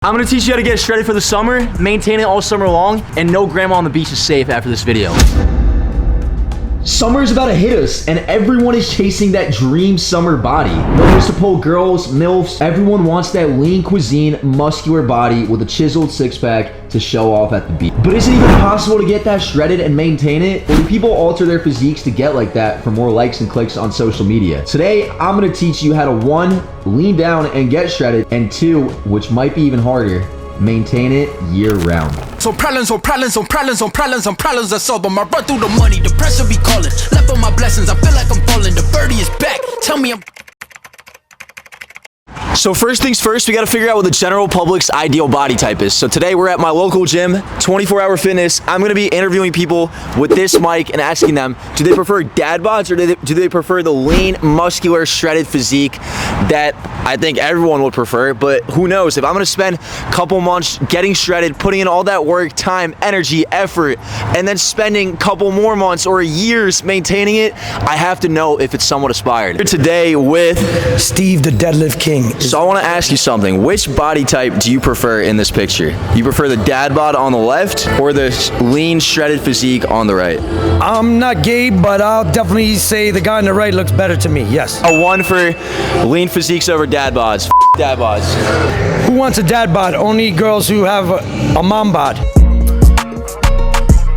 I'm gonna teach you how to get shredded for the summer, maintain it all summer long, and no grandma on the beach is safe after this video. Summer is about to hit us, and everyone is chasing that dream summer body. Whether it's to pull girls, MILFs, everyone wants that lean cuisine, muscular body with a chiseled six-pack to show off at the beach. But is it even possible to get that shredded and maintain it? Or do people alter their physiques to get like that for more likes and clicks on social media? Today, I'm gonna teach you how to 1, lean down and get shredded, and 2, which might be even harder, maintain it year-round. So problems, I solve them. I run through the money, the pressure be calling. Left on my blessings, I feel like I'm falling. The birdie is back, tell me I'm... So first things first, we gotta figure out what the general public's ideal body type is. So today we're at my local gym, 24-hour fitness. I'm gonna be interviewing people with this mic and asking them, do they prefer dad bods or do they prefer the lean, muscular, shredded physique that I think everyone would prefer? But who knows, if I'm gonna spend a couple months getting shredded, putting in all that work, time, energy, effort, and then spending a couple more months or years maintaining it, I have to know if it's somewhat aspired. Here today with Steve, the deadlift king. So I want to ask you something. Which body type do you prefer in this picture? You prefer the dad bod on the left or the lean, shredded physique on the right? I'm not gay, but I'll definitely say the guy on the right looks better to me, yes. A 1 for lean physiques over dad bods. Dad bods. Who wants a dad bod? Only girls who have a mom bod.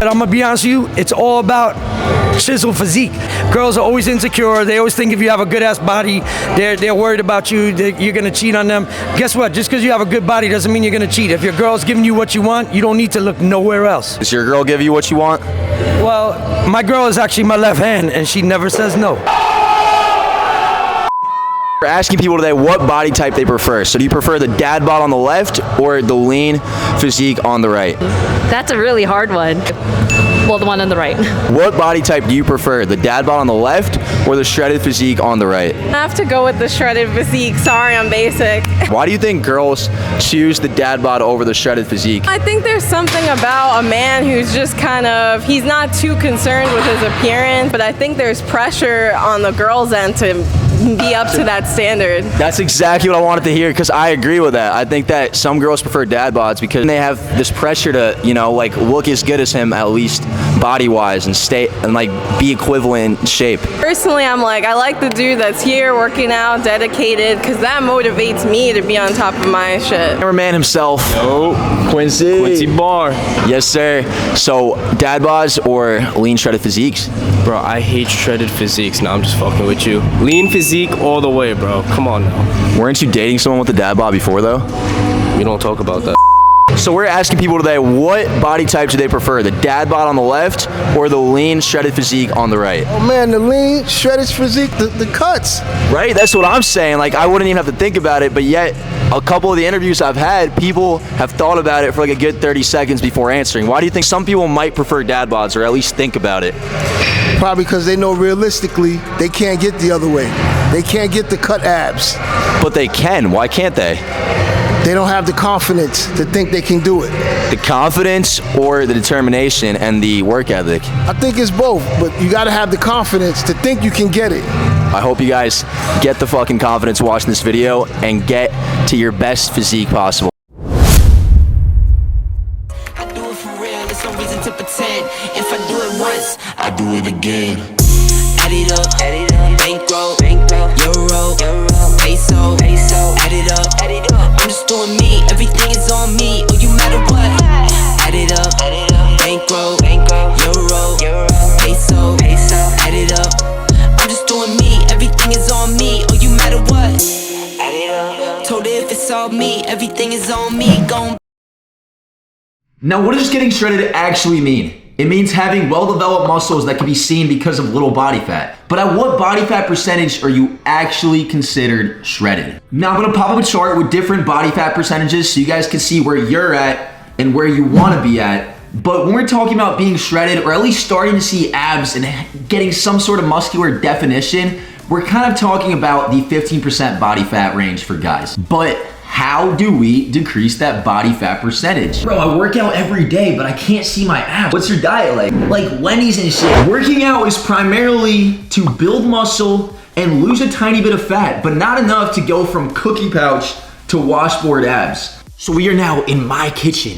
And I'm gonna be honest with you, it's all about chisel physique. Girls are always insecure. They always think if you have a good ass body, they're worried about you, you're gonna cheat on them. Guess what? Just because you have a good body doesn't mean you're gonna cheat. If your girl's giving you what you want, you don't need to look nowhere else. Does your girl give you what you want? Well, my girl is actually my left hand and she never says no. We're asking people today what body type they prefer. So do you prefer the dad bod on the left or the lean physique on the right? That's a really hard one. Well, the one on the right. What body type do you prefer? The dad bod on the left or the shredded physique on the right? I have to go with the shredded physique. Sorry, I'm basic. Why do you think girls choose the dad bod over the shredded physique? I think there's something about a man who's just he's not too concerned with his appearance, but I think there's pressure on the girl's end to be up to that standard. That's exactly what I wanted to hear, because I agree with that. I think that some girls prefer dad bods because they have this pressure to, you know, like look as good as him at least body-wise and stay and like be equivalent in shape. Personally, I like the dude that's here working out, dedicated, because that motivates me to be on top of my shit. Cameraman himself. Yo, Quincy Bar. Yes, sir. So, dad bods or lean shredded physiques? Bro, I hate shredded physiques. Nah, I'm just fucking with you. Lean physique all the way, bro. Come on now. Weren't you dating someone with a dad bod before, though? We don't talk about that. So we're asking people today, what body type do they prefer? The dad bod on the left or the lean shredded physique on the right? Oh man, the lean shredded physique, the cuts. Right? That's what I'm saying. Like, I wouldn't even have to think about it, but yet a couple of the interviews I've had, people have thought about it for like a good 30 seconds before answering. Why do you think some people might prefer dad bods or at least think about it? Probably because they know realistically they can't get the other way. They can't get the cut abs. But they can. Why can't they? They don't have the confidence to think they can do it. The confidence or the determination and the work ethic? I think it's both, but you gotta have the confidence to think you can get it. I hope you guys get the fucking confidence watching this video and get to your best physique possible. I do it for real, there's no reason to pretend. If I do it once, I do it again. Add it up, bankroll, euro, peso, add it up. I'm just doing me, everything is on me, oh you matter what. Add it up, bankroll, euro, peso, add it up. I'm just doing me, everything is on me, oh you matter what. Add it up. Told her if it's all me, everything is on me, gon'. Now, what does getting shredded actually mean? It means having well-developed muscles that can be seen because of little body fat. But at what body fat percentage are you actually considered shredded? Now, I'm gonna pop up a chart with different body fat percentages so you guys can see where you're at and where you wanna be at. But when we're talking about being shredded, or at least starting to see abs and getting some sort of muscular definition, we're kind of talking about the 15% body fat range for guys. But how do we decrease that body fat percentage? Bro, I work out every day, but I can't see my abs. What's your diet like? Like Lenny's and shit. Working out is primarily to build muscle and lose a tiny bit of fat, but not enough to go from cookie pouch to washboard abs. So we are now in my kitchen,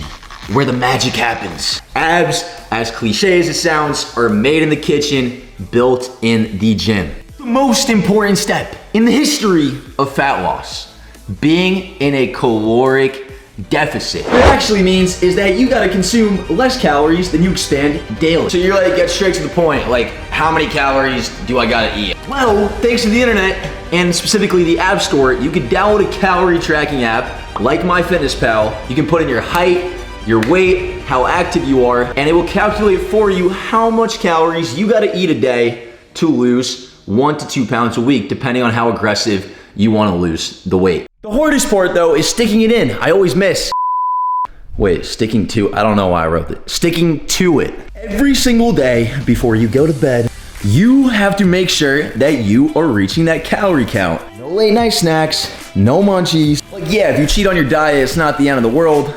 where the magic happens. Abs, as cliche as it sounds, are made in the kitchen, built in the gym. The most important step in the history of fat loss, being in a caloric deficit. What it actually means is that you gotta consume less calories than you expend daily. So you're like, get straight to the point, like, how many calories do I gotta eat? Well, thanks to the internet, and specifically the App Store, you can download a calorie tracking app, like MyFitnessPal. You can put in your height, your weight, how active you are, and it will calculate for you how much calories you gotta eat a day to lose 1 to 2 pounds a week, depending on how aggressive you wanna lose the weight. The hardest part though is sticking it in. I always miss. Wait, sticking to, I don't know why I wrote that. Sticking to it. Every single day before you go to bed, you have to make sure that you are reaching that calorie count. No late night snacks, no munchies. Like yeah, if you cheat on your diet, it's not the end of the world,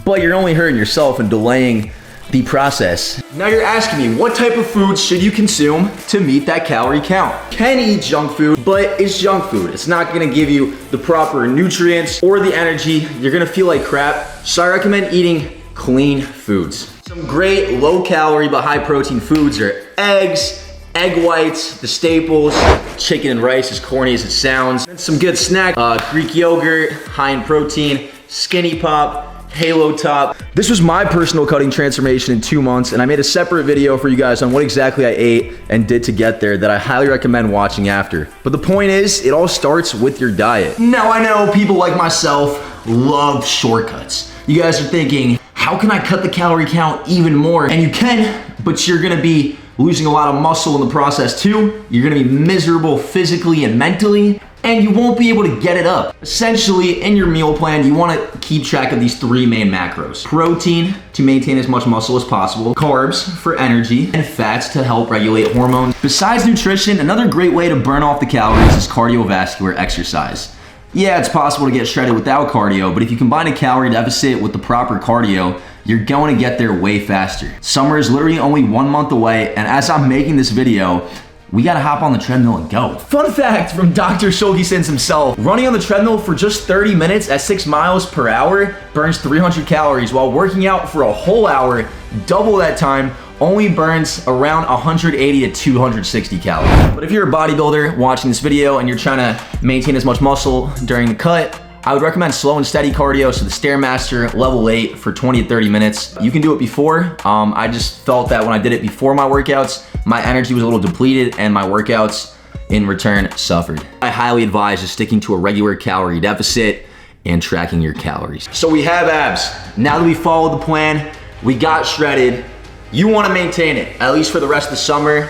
but you're only hurting yourself and delaying the process. Now you're asking me, what type of foods should you consume to meet that calorie count? You can eat junk food, but it's junk food. It's not gonna give you the proper nutrients or the energy. You're gonna feel like crap. So I recommend eating clean foods. Some great low calorie but high protein foods are eggs, egg whites, the staples, chicken and rice, as corny as it sounds. And some good snack, Greek yogurt, high in protein, Skinny Pop, Halo Top. This was my personal cutting transformation in 2 months, and I made a separate video for you guys on what exactly I ate and did to get there that I highly recommend watching after. But the point is, it all starts with your diet. Now I know people like myself love shortcuts. You guys are thinking, how can I cut the calorie count even more? And you can, but you're gonna be losing a lot of muscle in the process too. You're gonna be miserable physically and mentally, and you won't be able to get it up. Essentially, in your meal plan, you wanna keep track of these 3 main macros. Protein, to maintain as much muscle as possible. Carbs, for energy. And fats, to help regulate hormones. Besides nutrition, another great way to burn off the calories is cardiovascular exercise. Yeah, it's possible to get shredded without cardio, but if you combine a calorie deficit with the proper cardio, you're going to get there way faster. Summer is literally only 1 month away, and as I'm making this video, we gotta hop on the treadmill and go. Fun fact from Dr. Shulgisons himself, running on the treadmill for just 30 minutes at 6 miles per hour burns 300 calories, while working out for a whole hour, double that time, only burns around 180 to 260 calories. But if you're a bodybuilder watching this video and you're trying to maintain as much muscle during the cut, I would recommend slow and steady cardio, so the Stairmaster level 8 for 20 to 30 minutes. You can do it before. I just felt that when I did it before my workouts, my energy was a little depleted and my workouts in return suffered. I highly advise just sticking to a regular calorie deficit and tracking your calories. So we have abs. Now that we followed the plan, we got shredded. You wanna maintain it, at least for the rest of the summer,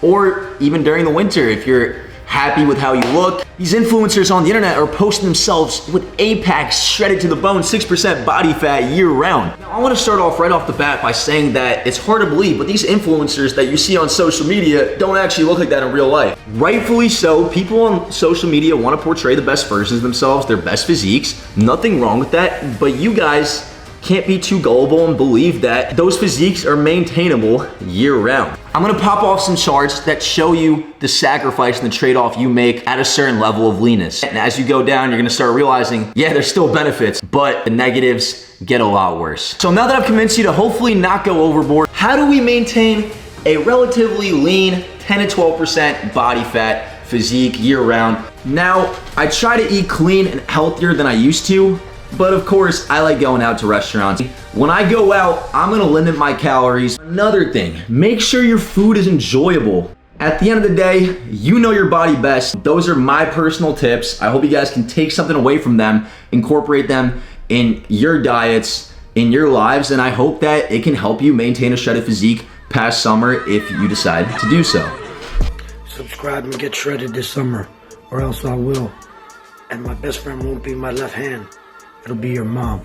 or even during the winter if you're happy with how you look. These influencers on the internet are posting themselves with 8-packs shredded to the bone, 6% body fat year round. Now I wanna start off right off the bat by saying that it's hard to believe, but these influencers that you see on social media don't actually look like that in real life. Rightfully so, people on social media wanna portray the best versions of themselves, their best physiques. Nothing wrong with that, but you guys can't be too gullible and believe that those physiques are maintainable year round. I'm gonna pop off some charts that show you the sacrifice and the trade-off you make at a certain level of leanness. And as you go down, you're gonna start realizing, yeah, there's still benefits, but the negatives get a lot worse. So now that I've convinced you to hopefully not go overboard, how do we maintain a relatively lean 10 to 12% body fat physique year round? Now, I try to eat clean and healthier than I used to, but of course, I like going out to restaurants. When I go out, I'm gonna limit my calories. Another thing, make sure your food is enjoyable. At the end of the day, you know your body best. Those are my personal tips. I hope you guys can take something away from them, incorporate them in your diets, in your lives, and I hope that it can help you maintain a shredded physique past summer if you decide to do so. Subscribe and get shredded this summer, or else I will. And my best friend won't be my left hand. It'll be your mom.